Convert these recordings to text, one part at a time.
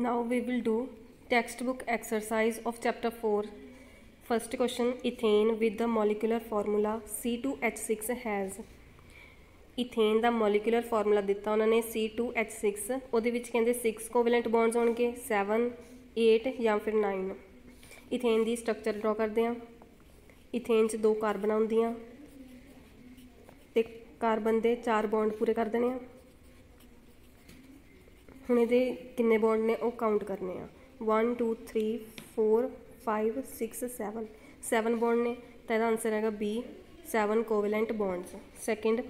Now we will do textbook exercise of chapter 4. First question, ethane with the molecular formula C2H6 has. Ethane ਦਾ molecular formula ਦਿੱਤਾ ਉਹਨਾਂ ਨੇ C2H6, ਉਹਦੇ ਵਿੱਚ ਕਹਿੰਦੇ 6 ਕੋਵੈਲੈਂਟ ਬੌਂਡਸ ਹੋਣਗੇ, 7, 8 ਜਾਂ ਫਿਰ 9। ਈਥੇਨ ਦੀ ਸਟਰਕਚਰ ਡਰਾ ਕਰਦੇ ਹਾਂ। ਈਥੇਨ 'ਚ 2 ਕਾਰਬਨ ਹੁੰਦੀਆਂ ਤੇ ਕਾਰਬਨ ਦੇ 4 ਬੌਂਡ ਪੂਰੇ ਕਰ ਦੇਣੇ ਆ। ਹੁਣ ਇਹਦੇ ਕਿੰਨੇ ਬੌਂਡ ਨੇ ਉਹ ਕਾਊਂਟ ਕਰਨੇ ਆ। 1 2 3 4 5 6 7 ਬੌਂਡ ਨੇ, ਤਾਂ ਇਹਦਾ ਆਨਸਰ ਹੈਗਾ B, 7 covalent bonds. Second,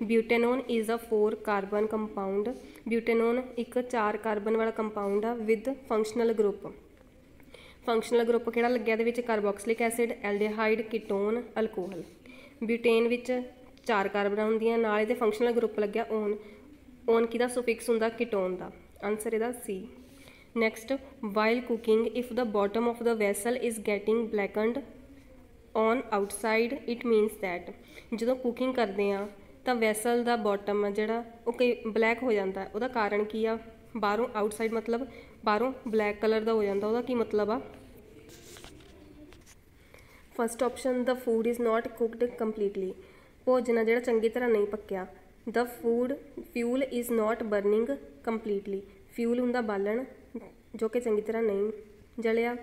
butanone is a 4 carbon compound. Butanone एक 4 कार्बन वाला कंपाउंड आ with functional group. Functional group किहड़ा लग्या इहदे विच carboxylic acid, aldehyde, ketone, alcohol. Butane विच 4 कार्बन हुंदियां, नाल इहदे फंक्शनल ग्रुप लग्या ओन। ओन किहदा सुफिक्स हुंदा कीटोन दा, आंसर इहदा C। Next, while cooking if the bottom of the vessel is getting blackened on outside it मीनस that. जदों कुकिंग करते हैं तो वैसल का बॉटम है जोड़ा वो कई ब्लैक हो जाता है, उसका कारण की आ, बाहरों आउटसाइड मतलब बाहरों ब्लैक कलर का हो जाता, उसका की मतलब आ। First option, the food is not cooked completely. भोजन है जोड़ा चंगी तरह नहीं पक्या। The food fuel is not burning completely. Fuel हुंदा बालन जो कि चंगी तरह नहीं जलिया।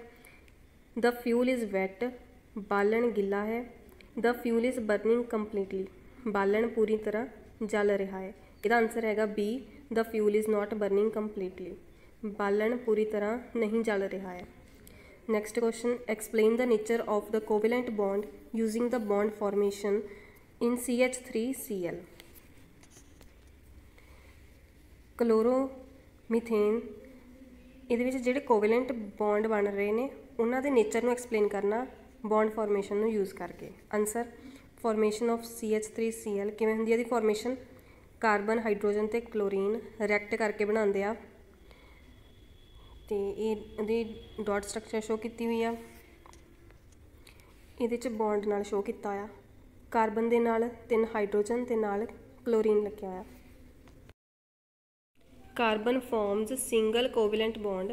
द फ्यूल इज़ वैट, बालन गिला है। The fuel is burning completely, बालन पूरी तरह जल रहा है। इसका आंसर हैगा B, the fuel is not burning completely, बालन पूरी तरह नहीं जल रहा है। Next question, explain the nature of the covalent bond using the bond formation in CH3Cl। Chloromethane ਇਹਦੇ ਵਿੱਚ ਜਿਹੜੇ ਕੋਵੈਲੈਂਟ ਬੌਂਡ ਬਣ ਰਹੇ ਨੇ ਉਹਨਾਂ ਦੇ ਨੇਚਰ ਨੂੰ ਐਕਸਪਲੇਨ ਕਰਨਾ ਬੌਂਡ ਫਾਰਮੇਸ਼ਨ ਨੂੰ ਯੂਜ਼ ਕਰਕੇ। ਆਨਸਰ, ਫਾਰਮੇਸ਼ਨ ਆਫ CH3Cl ਕਿਵੇਂ ਹੁੰਦੀ ਹੈ ਇਹਦੀ ਫਾਰਮੇਸ਼ਨ? ਕਾਰਬਨ, ਹਾਈਡਰੋਜਨ ਤੇ ਕਲੋਰੀਨ ਰਿਐਕਟ ਕਰਕੇ ਬਣਾਉਂਦੇ ਆ, ਤੇ ਇਹਦੀ ਡਾਟ ਸਟਰਕਚਰ ਸ਼ੋ ਕੀਤੀ ਹੋਈ ਆ। ਇਹਦੇ 'ਚ ਬੌਂਡ ਨਾਲ ਸ਼ੋ ਕੀਤਾ ਹੋਇਆ, ਕਾਰਬਨ ਦੇ ਨਾਲ 3 ਹਾਈਡਰੋਜਨ ਤੇ ਨਾਲ ਕਲੋਰੀਨ ਲੱਗਿਆ ਹੋਇਆ। Carbon forms single covalent bond.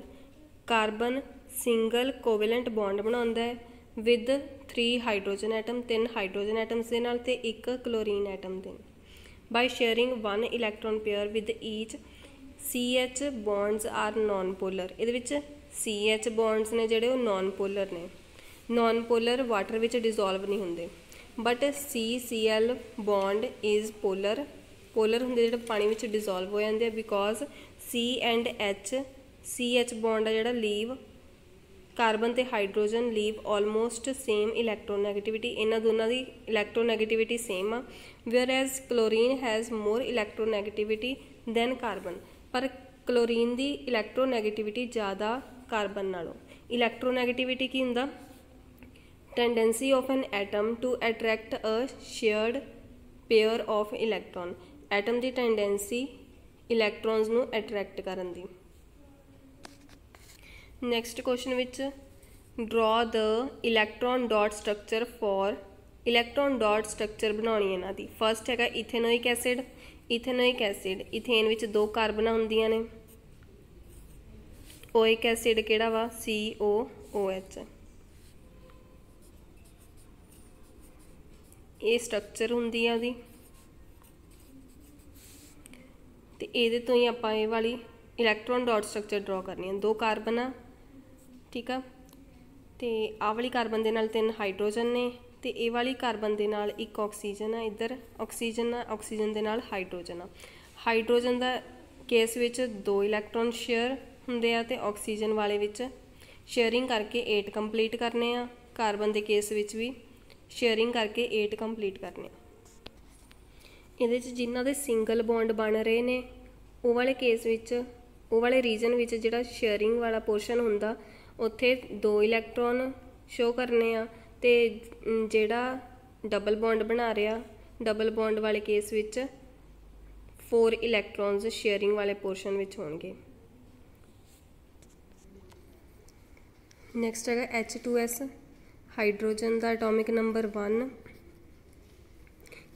Carbon single covalent bond बनाउंदा है with 3 hydrogen atom, 3 hydrogen atoms दे नाल ते 1 क्लोरीन एटम दे। By sharing 1 electron pair with each CH bonds are non polar. इहदे विच CH बॉन्ड्स ने जिहड़े नॉन पोलर ने। नॉन पोलर वाटर विच डिजोल्व नहीं हुंदे, but CCl bond is polar. Polar होंगे जो पानी में डिजोल्व हो जाते हैं because C and CH bond है जो लीव कार्बन तो hydrogen leave almost same electronegativity. इन्होंने दोनों की इलैक्ट्रोनैगेटिविटी सेम आ, where as chlorine has more electronegativity than carbon. पर क्लोरीन की इलैक्ट्रोनैगेटिविटी ज़्यादा कार्बन नालों। इलैक्ट्रोनैगेटिविटी की हुंदा? Tendency of an atom to attract a shared pair of electron. Atom की टेंडेंसी इलैक्ट्रॉन्स नू अट्रैक्ट करन दी। Next question which draw the electron dot structure for. Electron dot structure बनानी इन्हां दी। फस्ट हैगा ethanoic acid. Ethanoic acid ethane विच 2 carbon हुंदियां ने। ओइक एसिड किहड़ा वा? COOH। ये स्ट्रक्चर हुंदी है उहदी, तो ये तो ही आपां ये वाली इलैक्ट्रॉन डॉट स्ट्रक्चर ड्रॉ करनी है। 2 कार्बन आ, ठीक है, तो आ वाली कार्बन के नाल 3 हाइड्रोजन ने, तो ये वाली कार्बन के नाल 1 ऑक्सीजन है। इधर ऑक्सीजन आ, ऑक्सीजन के नाल हाइड्रोजन आ। हाइड्रोजन का केस विच 2 इलैक्ट्रॉन शेयर हुंदे आ, ते ऑक्सीजन वाले विच शेयरिंग करके 8 कंप्लीट करने आ। कार्बन के केस विच भी शेयरिंग करके 8 कंप्लीट करने। ये जिन्हों के सिंगल बॉन्ड बन रहे हैं वो वाले केस विच वो वाले रीजन विच जिहड़ा शेयरिंग वाला पोर्शन हुंदा उत्थे 2 इलैक्ट्रॉन शो करने आ, ते जिहड़ा डबल बॉन्ड बना रहा डबल बॉन्ड वाले केस विच 4 इलैक्ट्रॉन्स शेयरिंग वाले पोर्शन विच होणगे। नैक्सट है H2S। हाइड्रोजन का एटॉमिक नंबर 1।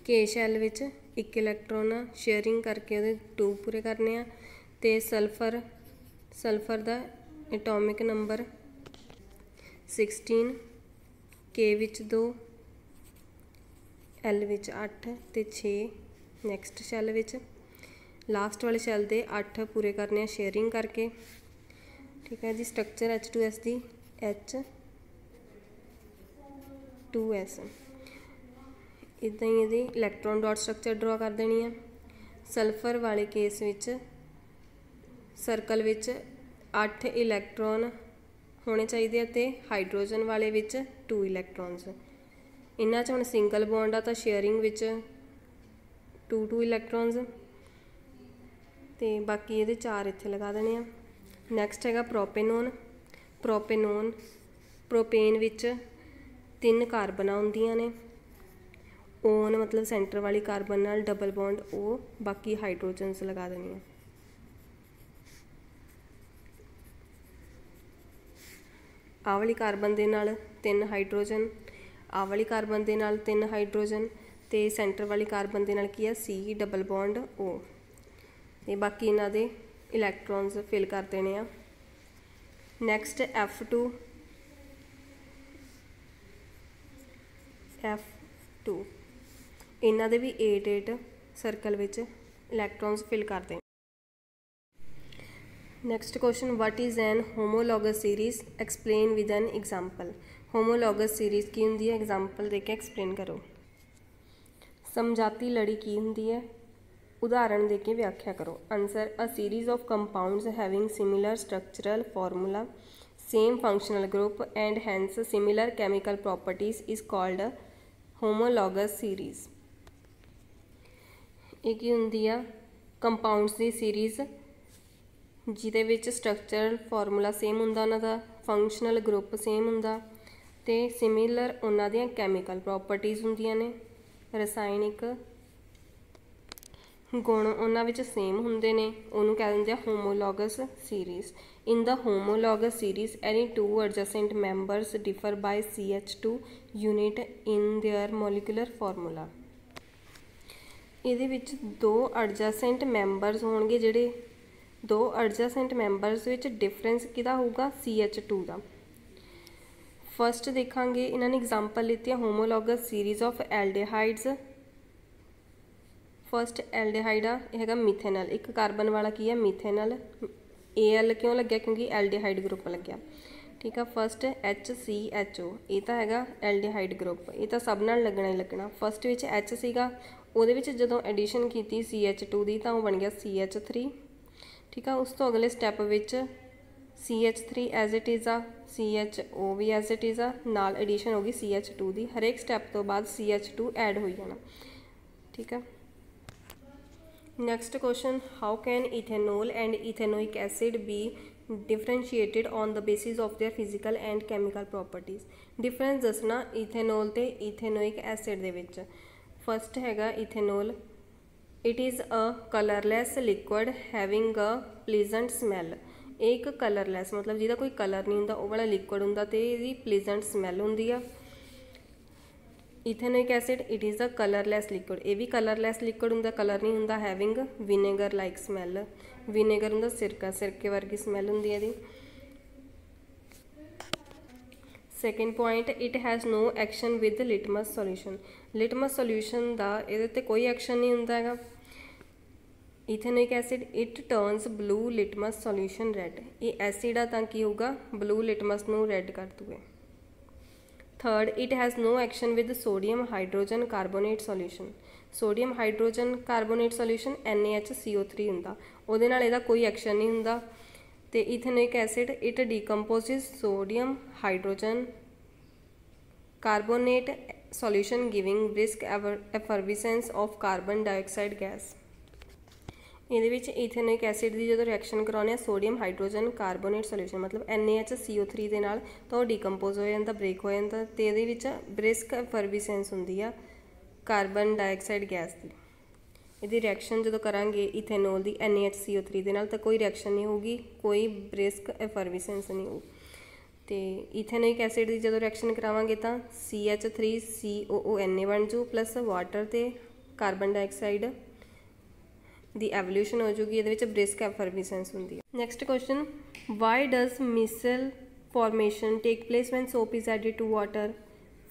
के शैल विच 1 इलैक्ट्रॉन शेयरिंग करके 2 पूरे करने आ। तो सल्फर सल्फर का एटॉमिक नंबर 16, के विच 2, एल विच 8 ते 6। नैक्सट शैल विच लास्ट वाले शैल दे 8 पूरे करने शेयरिंग करके। ठीक है जी। स्ट्रक्चर H2S दी H2S। इदां ही ये इलैक्ट्रॉन डॉट स्ट्रक्चर ड्रॉ कर देनी है। सल्फर वाले case which circle which 8 electron होने चाहिए ते हाइड्रोजन वाले विच 2 इलैक्ट्रॉन्स। इन्हां च हुण सिंगल बॉन्ड आ तां शेयरिंग विच 2 इलैक्ट्रॉन्स ते बाकी ये 4 इत्थे लगा देने आ। नैक्सट हैगा प्रोपेनोन। प्रोपेन विच 3 कार्बन होंदियां ने। ओन मतलब सेंटर वाली कार्बन नाल डबल बॉन्ड ओ, बाकी हाइड्रोजनस लगा देनी है। आ वाली कार्बन दे नाल 3 हाइड्रोजन, आ वाली कार्बन दे नाल 3 हाइड्रोजन ते सेंटर वाली कार्बन दे नाल की है C डबल बॉन्ड O। ते बाकी इन्हां दे इलैक्ट्रॉन्स फिल कर देने आ। नैक्सट F2 इन्हां दे भी 8 सर्कल विच इलैक्ट्रॉन्स फिल कर देने। Next question, what is an homologous series, explain with an example. Homologous series की होंदी है, एग्जाम्पल दे के एक्सप्लेन करो। समझाती लड़ी की होंदी है, उदाहरण दे के व्याख्या करो। Answer, a series of compounds having similar structural formula, same functional group and has similar chemical properties is called homologous series. ये की होंदी आ, कंपाउंड्स की सीरीज़ जिहदे विच स्ट्रक्चरल फॉर्मूला सेम हुंदा, उन्हां दा फंक्शनल ग्रुप सेम हुंदा ते सिमिलर उन्हां दियां कैमिकल प्रॉपर्टीज़ हुंदियां ने, रसायनिक गुण उन्हां विच सेम हुंदे ने, उहनूं कह दिंदे आ homologous series. In the homologous series any 2 adjacent members differ by CH2 unit in their molecular formula. इहदे विच 2 एडजेसेंट मैंबर्स होणगे, जिहड़े 2 एडजेसेंट मैंबर्स विच डिफरेंस किहदा होऊगा, CH2 दा। फस्ट देखांगे, इन्हां ने एग्जाम्पल लित्ती है homologous series of aldehydes. First aldehyde आ हैगा मिथेनल, एक कार्बन वाला की है मिथेनल। AL क्यों लग्या, क्योंकि एल्डिहाइड ग्रुप लग्या। ठीक है। फस्ट HCHO, ये तो हैगा एल्डिहाइड ग्रुप, ये तो सब नाल लगना ही लगना। फस्ट विच H सीगा, उहदे विच जदों एडिशन की CH2 दी तां ओह बन गया CH3। ठीक है। उस तो अगले स्टैप विच CH3 एज इट इज़ आ, CHO भी एज इट इज़ आ, नाल एडिशन होगी CH2 दी। हर एक स्टैप तो बाद CH2 ऐड हो जाना। ठीक है। Next question, how can ethanol and ethanoic acid be differentiated on the basis of their physical and chemical properties. Difference दसना इथेनॉल ते इथेनोइक एसिड दे विच। फस्ट हैगा ethanol, it is a colourless liquid having a pleasant smell. एक colourless मतलब जिहदा कोई colour नहीं हुंदा, ओह वाला लिक्विड हुंदा ते इहदी प्लीजेंट स्मैल हुंदी आ। Ethanoic acid, it is a colourless liquid, ये भी कलरलैस लिक्विड हुंदा, कलर नहीं हुंदा। Having vinegar like smell, vinegar हुंदा सिरका, सिरके वर्गी स्मैल हुंदी है इहदी। Second point, it has no action with litmus solution. Litmus solution का इहदे ते कोई एक्शन नहीं हुंदा हैगा। Ethanoic acid, it turns blue litmus solution red, ये एसिड आ तां की होगा ब्लू लिटमस नूं रैड कर दूगे। Third, it has no action with sodium hydrogen carbonate solution. Sodium hydrogen carbonate solution NaHCO3 हुंदा, उहदे नाल इहदा कोई एक्शन नहीं हुंदा। ते ethanoic acid, it decomposes sodium hydrogen carbonate solution giving brisk effervescence of carbon dioxide gas. ਇਹਦੇ ਵਿੱਚ ਈਥੇਨੋਇਕ ਐਸਿਡ ਦੀ ਜਦੋਂ ਰਿਐਕਸ਼ਨ ਕਰਾਉਂਦੇ ਆ ਸੋਡੀਅਮ ਹਾਈਡਰੋਜਨ ਕਾਰਬੋਨੇਟ ਸੋਲੂਸ਼ਨ ਮਤਲਬ NaHCO3 ਦੇ ਨਾਲ ਤਾਂ ਉਹ ਡੀਕੰਪੋਜ਼ ਹੋ ਜਾਂਦਾ, ਬ੍ਰੇਕ ਹੋ ਜਾਂਦਾ ਤੇ ਇਹਦੇ ਵਿੱਚ ਬ੍ਰਿਸਕ ਐਫਰਵਿਸੈਂਸ ਹੁੰਦੀ ਆ ਕਾਰਬਨ ਡਾਈਆਕਸਾਈਡ ਗੈਸ ਦੀ। ਇਹਦੀ ਰਿਐਕਸ਼ਨ ਜਦੋਂ ਕਰਾਂਗੇ ਇਥੇਨੋਲ ਦੀ NaHCO3 ਦੇ ਨਾਲ ਤਾਂ ਕੋਈ ਰਿਐਕਸ਼ਨ ਨਹੀਂ ਹੋਊਗੀ, ਕੋਈ ਬ੍ਰਿਸਕ ਐਫਰਵਿਸੈਂਸ ਨਹੀਂ ਹੋਊ। ਤੇ ਇਥੇਨੋਇਕ ਐਸਿਡ ਦੀ ਜਦੋਂ ਰਿਐਕਸ਼ਨ ਕਰਾਵਾਂਗੇ ਤਾਂ CH3COONA ਬਣ ਜੂ ਪਲੱਸ ਵਾਟਰ ਤੇ ਕਾਰਬਨ ਡਾਈਆਕਸਾਈਡ दी एवोल्यूशन हो जूगी, ये ब्रिस्क एफरविसेंस होंगी है। Next question, why does micelle formation take place when soap is added to water?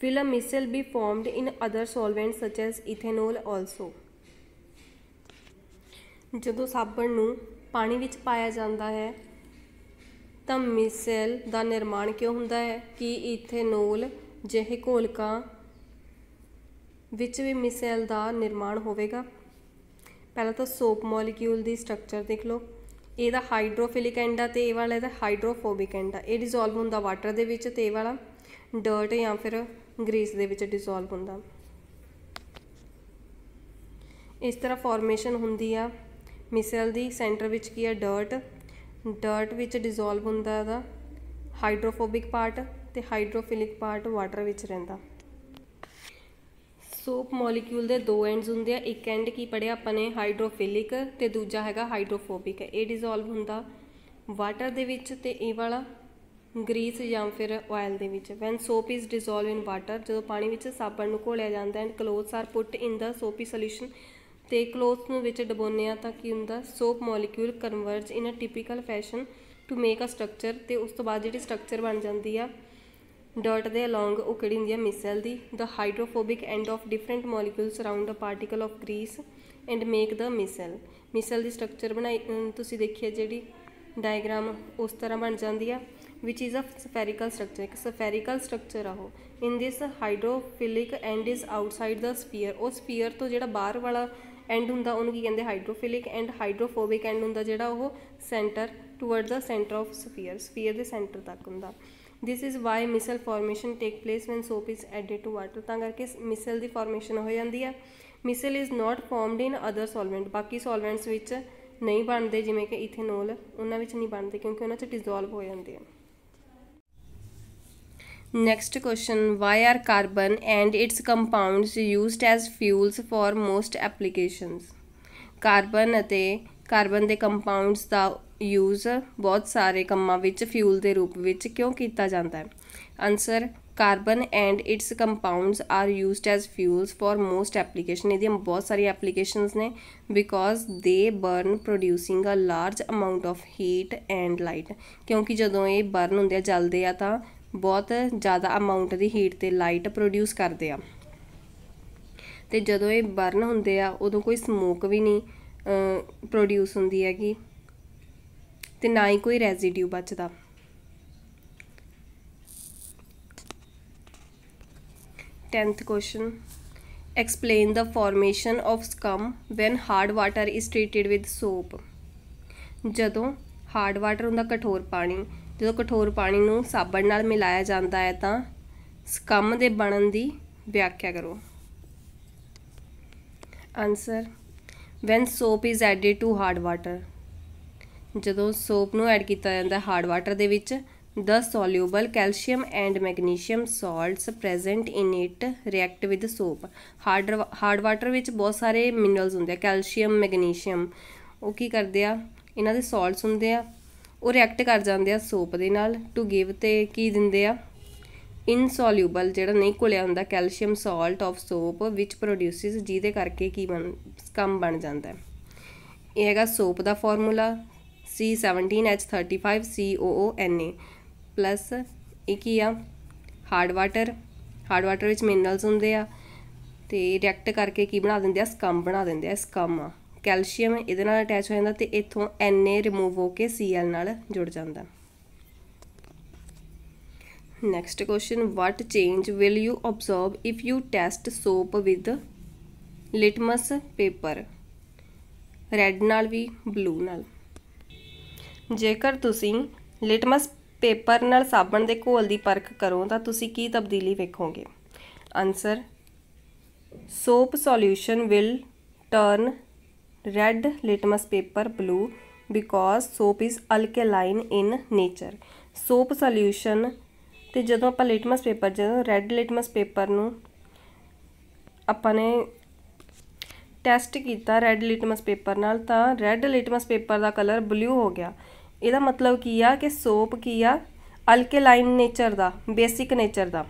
Will a micelle be formed in other solvent such as ethanol also? जदों साबण नूं पानी विच पाया जाता है तो मिसल का निर्माण क्यों होंदा है कि इथेनॉल ਜਿਹੇ घोलकां विच भी मिसल का निर्माण होवेगा। पहला तो सोप मॉलीक्यूल की स्ट्रक्चर देख लो, ਇਹਦਾ हाइड्रोफिलिक एंड आ ते ਇਹ वाला ਇਹਦਾ हाइड्रोफोबिक एंड आ। ਇਹ डिजोल्व ਹੁੰਦਾ वाटर ਦੇ ਵਿੱਚ ਤੇ ਇਹ वाला डर्ट या फिर ग्रीस ਦੇ ਵਿੱਚ डिजोल्व ਹੁੰਦਾ। इस तरह फॉर्मेशन होंदी आ मिसल की। सेंटर विच की है डर्ट विच डिजोल्व होंदा ਇਹਦਾ हाइड्रोफोबिक पार्ट ते हाइड्रोफिलिक पार्ट वाटर विच रहिंदा। सोप मॉलीक्यूल के दो एंड्स होंदे आ, एक एंड की पढ़िया अपने हाइड्रोफिलिक ते दूजा हैगा हाइड्रोफोबिक। ये डिजोल्व होंदा वाटर दे विच ते ये वाला ग्रीस या फिर ऑयल दे विच। When soap is dissolve in water, जो पानी विच साबण नूं घोलिया जांदा and clothes are put in the soapy solution ते क्लोथ्स नूं विच डबोने आ तां की हुंदा soap molecule converge in a typical fashion to make a structure. ते उस तो बाद जिहड़ी स्ट्रक्चर बन जाती है डर्ट दे अलॉन्ग वो किहड़ी हुंदी है मिसल दी। The hydrophobic end of different molecule surround a particle of grease and make the micelle. Micelle की स्ट्रक्चर बनाई तुसीं देखिए जिहड़ी डायग्राम उस तरह बन जाती है, which is a spherical structure. एक स्फेरिकल स्ट्रक्चर आ वो। In this hydrophilic end is outside the sphere. वो स्पीयर तो जिहड़ा बाहर वाला एंड हुंदा उहनूं की कहंदे हाइड्रोफिलिक एंड हाइड्रोफोबिक एंड हुंदा जिहड़ा वो centre toward the centre of sphere के सेंटर तक हुंदा। This is why micelle formation take place when soap is added to water. तां करके मिसल की फॉर्मेशन हो जाती है। Micelle is not formed in other solvent, बाकी सॉल्वेंट्स विच नहीं बनते जिमें कि इथेनॉल उन्हां विच नहीं बनते क्योंकि उन्हां च डिजोल्व हो जाते हैं। Next question, why are carbon and its compounds used as fuels for most applications? Carbon अते कार्बन के कंपाउंड्स का यूज़ बहुत सारे कामां विच फ्यूल के रूप में क्यों किया जाता है? Answer, carbon and its compounds are used as fuels for most application. ये बहुत सारी एप्लीकेशनस ने because they burn producing a large amount of heat and light. क्योंकि जदों ये बर्न होंदे जलते आ तां बहुत ज़्यादा अमाउंट की हीट ते लाइट प्रोड्यूस करते हैं। तो जदों ये बर्न होंदे आ उदों कोई स्मोक भी नहीं प्रोड्यूस होंदी हैगी ते ना ही कोई रेजिड्यू बचदा। Tenth question, explain the formation of scum when hard water is treated with soap. जदों हार्ड वाटर हुंदा कठोर पानी, जो कठोर पानी नूं साबण नाल मिलाया जाता है तो स्कम दे बनन दी व्याख्या करो। Answer, when soap is added to hard water, जदों सोप नूं ऐड किया जाता है हार्ड वाटर दे विच the soluble calcium and magnesium salts present in it react with soap. Hard water विच बहुत सारे मिनरल्स होंदे, कैल्शियम मैगनीशियम, वो की करते हैं इन्हां दे सॉल्ट्स होंदे आ वो रिएक्ट कर जाते हैं सोप दे नाल टू गिव ते की दिंदे आ इनसॉल्यूबल जिहड़ा नहीं घुलिया हुंदा कैल्शियम सॉल्ट ऑफ सोप विच प्रोड्यूसिस, जिहदे करके की स्कम बन जाता है। यह हैगा सोप का फॉर्मूला C17H35COONA प्लस एक ही आ हार्ड वाटर विच मिनरल्स होंदे आ ते रिएक्ट करके की बना दिंदे आ स्कम बना दिंदे आ। स्कम आ कैल्शियम इहदे नाल अटैच हो जाता तो इत्थों Na रिमूव होकर Cl नाल जुड़ जाता। Next question, what change will you observe if you test soap with litmus paper, red नाल भी ब्लू नाल। जेकर तुसी लिटमस पेपर नाल साबण दे घोल की परख करो तो तुसी की तब्दीली वेखोगे? Answer, soap solution will turn red litmus paper blue because soap is alkaline in nature. Soap solution तो जदों आपां लिटमस पेपर जो रैड लिटमस पेपर नूं आपां ने टैसट किया रैड लिटमस पेपर नाल तां रैड लिटमस पेपर का कलर ब्लू हो गया। इसदा मतलब की आ कि सोप की आ अल्केलाइन नेचर का, बेसिक नेचर का,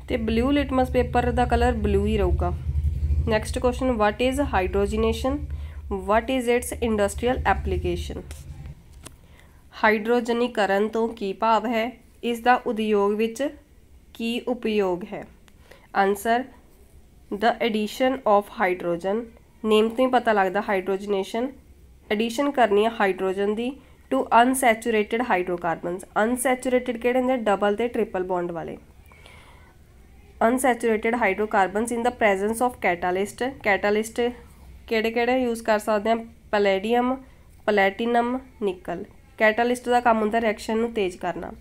तो ब्लू लिटमस पेपर का कलर ब्लू ही रहूगा, next question, what is hydrogenation, what is its industrial application. हाइड्रोजनीकरण तो की भाव है, इसका उद्योग विच की उपयोग है। Answer, the addition of hydrogen. Name तो ही पता लगता हाइड्रोजनेशन, एडिशन करनी है हाइड्रोजन की टू अनसैचुरेटेड हाइड्रोकार्बनस। अनसैचुरेटेड किहड़े हुंदे, डबल ते ट्रिपल बॉन्ड वाले। Unsaturated hydrocarbons in the presence of catalyst. Catalyst किहड़े किहड़े यूज़ कर सकते हैं, पैलेडियम, प्लैटिनम, निकल। कैटालिस्ट का काम होंदा रिएक्शन नूं तेज करना।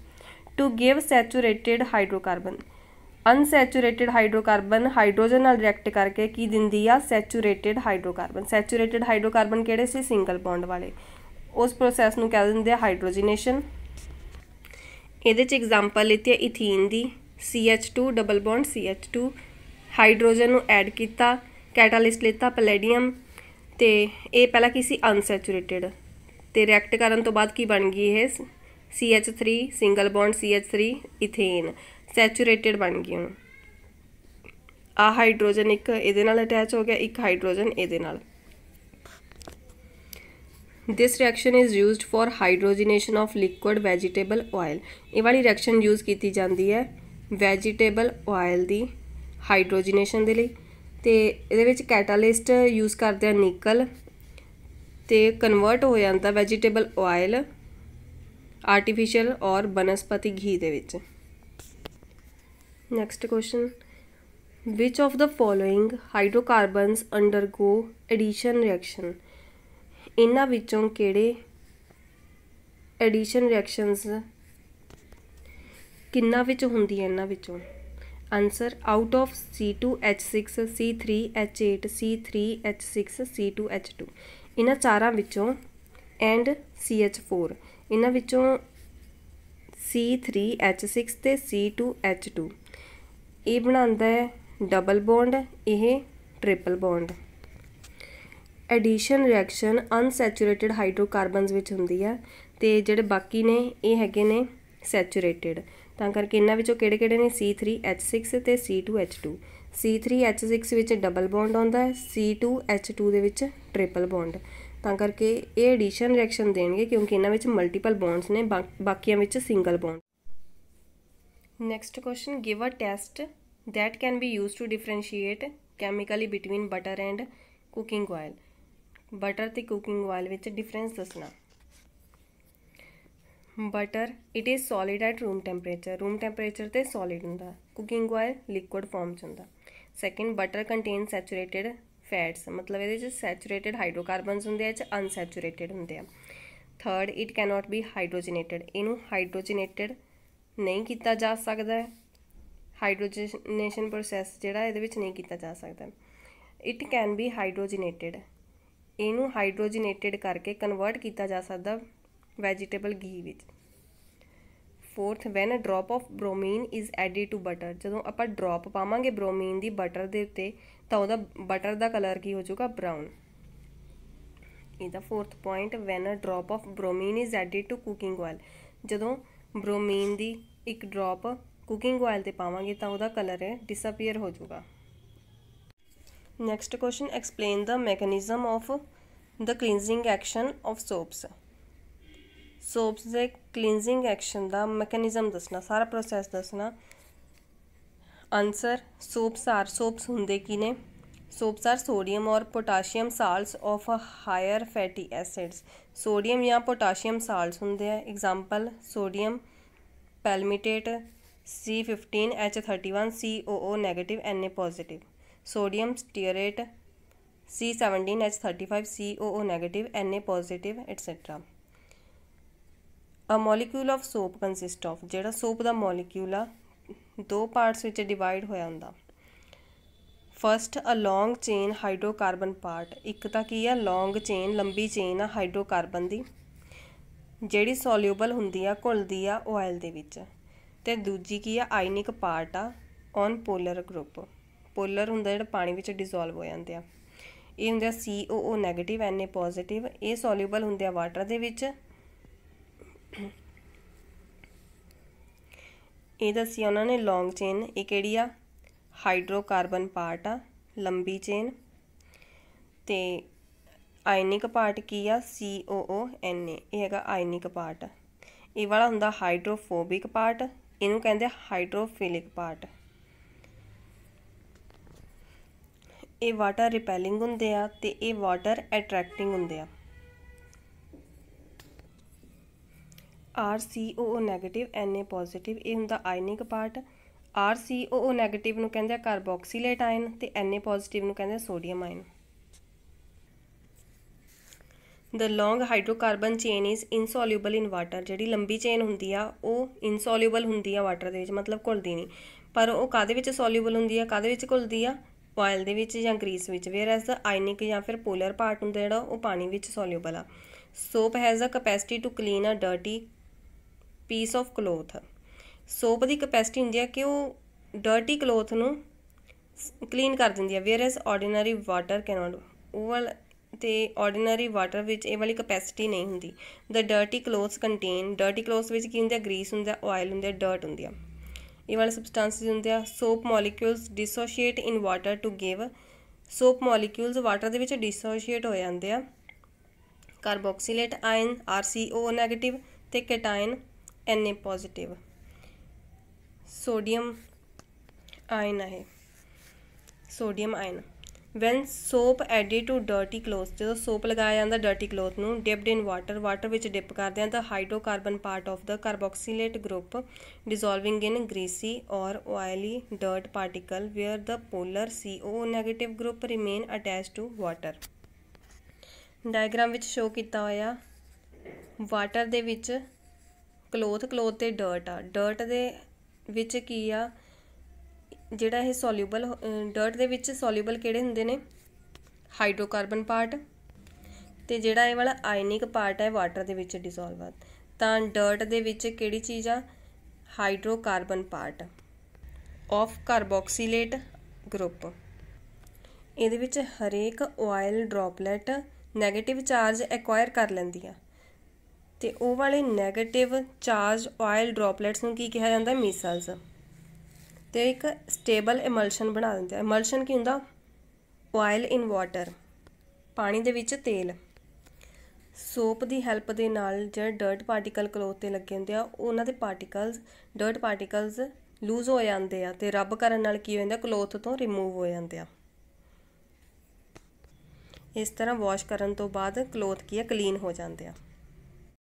To give saturated hydrocarbon, unsaturated hydrocarbon hydrogen नाल रिएक्ट करके की दिंदी आ, सैचुरेटेड हाइड्रोकार्बन। सैचुरेटेड हाइड्रोकार्बन किहड़े सी, सिंगल बॉन्ड वाले। उस प्रोसैस नूं कह दिंदे आ हाइड्रोजनेशन। इहदे च एग्जाम्पल लिती है इथीन दी, CH2 double bond CH2, hydrogen नूं ऐड किया, कैटालिस्ट लिता पैलेडियम, तो ये पहला की सी अनसैचुरेटेड, तो रिएक्ट करन तो बाद की बन गई है CH3 single bond CH3 ethane, saturated बन गई। हूँ आ हाइड्रोजन एक इहदे नाल अटैच हो गया, एक हाइड्रोजन इहदे नाल। This reaction is used for hydrogenation of liquid vegetable oil. ये वाली रिएक्शन यूज़ की जाती है वैजीटेबल ऑयल की हाइड्रोजनेशन के लिए। तो ये कैटालिस्ट यूज़ करते हैं निकल, तो कन्वर्ट हो जाता वैजीटेबल ऑयल आर्टिफिशियल और बनस्पति घी दे विच। Next question, which of the following hydrocarbons undergo addition reaction. इन्हां विचों किहड़े एडिशन रिएक्शनस किन्ना विच हुंदी है इन्हां विचों। Answer, out of C2H6 C3H8 C3H6 C2H2। इन्हां चारां विचों एंड CH4, इन्हां विचों C3H6 ते C2H2 ये बनांदा है डबल बॉन्ड, ये triple bond. Addition reaction unsaturated hydrocarbons विच हुंदी है, ते जिहड़े बाकी ने ये हैगे ने सैचुरेटेड, तां करके इन्हां विचों किहड़े-किहड़े ने C3H6 ते C2H2। C3H6 विच डबल बॉन्ड आउंदा है, C2H2 दे विच ट्रिपल बॉन्ड, तां करके ये एडिशन रिएक्शन देणगे क्योंकि इन्हां विच मल्टीपल बॉन्ड्स ने, बाकियां विच single bond. Next question, give a test that can be use to differentiate chemically between butter and cooking oil. Butter ते कुकिंग ऑयल विच डिफरेंस दसना। Butter it is solid at room temperature ते solid हुंदा, cooking oil liquid form च हुंदा। Second, butter contain saturated fats, मतलब ये saturated hydrocarbons हुंदे आ, अनसैचुरेटेड हुंदे आ। Third, it cannot be hydrogenated, इनू हाइड्रोजनेटेड नहीं किया जा सकता है, हाइड्रोजनेशन प्रोसैस जिहड़ा इहदे विच नहीं किया जा सकता। इट कैन बी हाइड्रोजनेटेड, इनू हाइड्रोजनेटेड करके कन्वर्ट किया जा सकता वैजीटेबल घी विच। Fourth, when a drop of bromine is added to butter, जदों आपां ड्रॉप पावांगे ब्रोमीन दी बटर दे उत्ते तां उहदा बटर दा कलर की हो जाऊगा, ब्राउन। इहदा fourth point, when a drop of bromine is added to cooking oil, जदों ब्रोमीन दी एक ड्रॉप कुकिंग ऑयल ते पावांगे तां उहदा कलर डिसअपीयर हो जाऊगा। Next question, explain the mechanism of the cleansing action of soaps. Soaps के cleansing action का mechanism दसना, सारा प्रोसैस दसना। आंसर, सोप्स हुंदे की ने, सोप्स आर सोडियम और potassium salts of higher fatty acids. Sodium या पोटाशियम साल्ट्स हुंदे हैं। Example, sodium palmitate C15H31 COO negative Na positive, sodium stearate C17H35 COO negative Na positive etcetera. A molecule of soap consist of, जिहड़ा soap का molecule आ दो parts which divide होया हुंदा। First, a long chain hydrocarbon part, एक तां की आ long chain, लंबी chain आ hydrocarbon दी जिहड़ी सॉल्यूबल हुंदी आ, घुलदी आ ऑयल दे विच, ते दूजी की आ आयनिक पार्ट आ ऑन पोलर ग्रुप, पोलर हुंदा जिहड़ा पानी विच डिजोल्व हो जांदे आ। ये हुंदे COO नेगेटिव Na पॉजिटिव, ये सॉल्यूबल हुंदे आ वाटर दे विच। ये दसी उन्होंने लॉन्ग चेन, ये किहड़ी आ हाइड्रोकार्बन पार्ट आ लंबी चेन ते आयनिक पार्ट की आ COONA ये हैगा आयनिक पार्ट। ये वाला हुंदा हाइड्रोफोबिक पार्ट, इनू कहंदे हाइड्रोफिलिक पार्ट। ये वाटर रिपैलिंग हुंदे आ ते ये वाटर अट्रैक्टिंग हुंदे आ। RCOO नैगेटिव Na पॉजिटिव ये हुंदा आयनिक पार्ट। RCOO नैगेटिव नूं कहंदे कार्बोक्सीलेट आयन ते Na पॉजिटिव नूं कहंदे sodium ion. The long hydrocarbon chain is insoluble in water. जिहड़ी लंबी चेन हुंदी आ ਉਹ इनसोल्यूबल हुंदी आ वाटर ਦੇ ਵਿੱਚ, मतलब घुलदी नहीं, पर ਉਹ ਕਾਹਦੇ ਵਿੱਚ ਸੋल्यूबल ਹੁੰਦੀ ਆ, ਕਾਹਦੇ ਵਿੱਚ ਘੁਲਦੀ ਆ, ऑयल ਦੇ ਵਿੱਚ ਜਾਂ ਗਰੀਸ ਵਿੱਚ। ਵੇਅਰ ਐਜ਼ ਦ ਆਇਨਿਕ ਜਾਂ ਫਿਰ ਪੋਲਰ ਪਾਰਟ ਹੁੰਦਾ ਜਿਹੜਾ ਉਹ ਪਾਣੀ ਵਿੱਚ ਸੋल्यूबल ਆ। Soap has a capacity to clean a dirty piece of cloth. Soap की कैपेसिटी होंगी है कि वो डर्टी क्लोथ नूं क्लीन कर दिंदी है। Whereas ordinary water cannot, वो तो ऑर्डीनरी वाटर विच ये वाली कैपेसिटी नहीं होंगी। The dirty clothes contain, dirty clothes विच की होंगे, ग्रीस होंगे, ऑयल होंगे, डर्ट होंगी है, ये वाले सबसटेंसेस होंगे। Soap molecules dissociate in water to give, soap molecules water दे विच डिसोशिएट हो जाते हैं। कार्बोक्सीलेट आयन RCOO नैगेटिव ते cation Na positive. Sodium ion है, sodium ion. When soap added to dirty cloth, जो सोप लगाया जाता डर्टी क्लोथ नूं डिप्ड इन वाटर, वाटर विच डिप करते हैं, the hydrocarbon part of the carboxylate group dissolving in greasy और oily dirt particle where the polar COO negative group remain attach to water. Diagram विच show किया होया water दे विच cloth, cloth ते डर्ट आ, डर्ट दे विच की आ जिहड़ा ये सोल्यूबल, डर्ट दे विच सोल्यूबल किहड़े हुंदे ने, हाइड्रोकार्बन पार्ट, ते जिहड़ा ये वाला आयनिक पार्ट है वाटर दे विच डिसोल्व आ। तां डर्ट दे विच किहड़ी चीज़ आ, hydrocarbon part of carboxylate group. इहदे विच हरेक oil droplet negative charge acquire कर लैंदी आ, ते ਉਹ वाले नैगेटिव चार्ज ऑयल ड्रॉपलेट्स ਨੂੰ ਕੀ ਕਿਹਾ ਜਾਂਦਾ, ਮਿਸਲਸ, ਤੇ ਇੱਕ ਸਟੇਬਲ ਇਮਲਸ਼ਨ ਬਣਾ ਦਿੰਦੇ ਆ। ਇਮਲਸ਼ਨ ਕੀ ਹੁੰਦਾ, ऑयल इन वाटर, ਪਾਣੀ ਦੇ ਵਿੱਚ ਤੇਲ। ਸੋਪ ਦੀ ਹੈਲਪ ਦੇ ਨਾਲ ਜਿਹੜੇ ਡਰਟ ਪਾਰਟੀਕਲ ਕਲੋਥ ਤੇ ਲੱਗੇ ਹੁੰਦੇ ਆ, ਉਹਨਾਂ ਦੇ ਪਾਰਟੀਕਲਸ, ਡਰਟ ਪਾਰਟੀਕਲਸ ਲੂਜ਼ ਹੋ ਜਾਂਦੇ ਆ ਤੇ ਰਬ ਕਰਨ ਨਾਲ ਕੀ ਹੋ ਜਾਂਦਾ, ਕਲੋਥ ਤੋਂ ਰਿਮੂਵ ਹੋ ਜਾਂਦੇ ਆ। इस तरह वॉश करन तो बाद क्लोथ की क्लीन हो जाते हैं।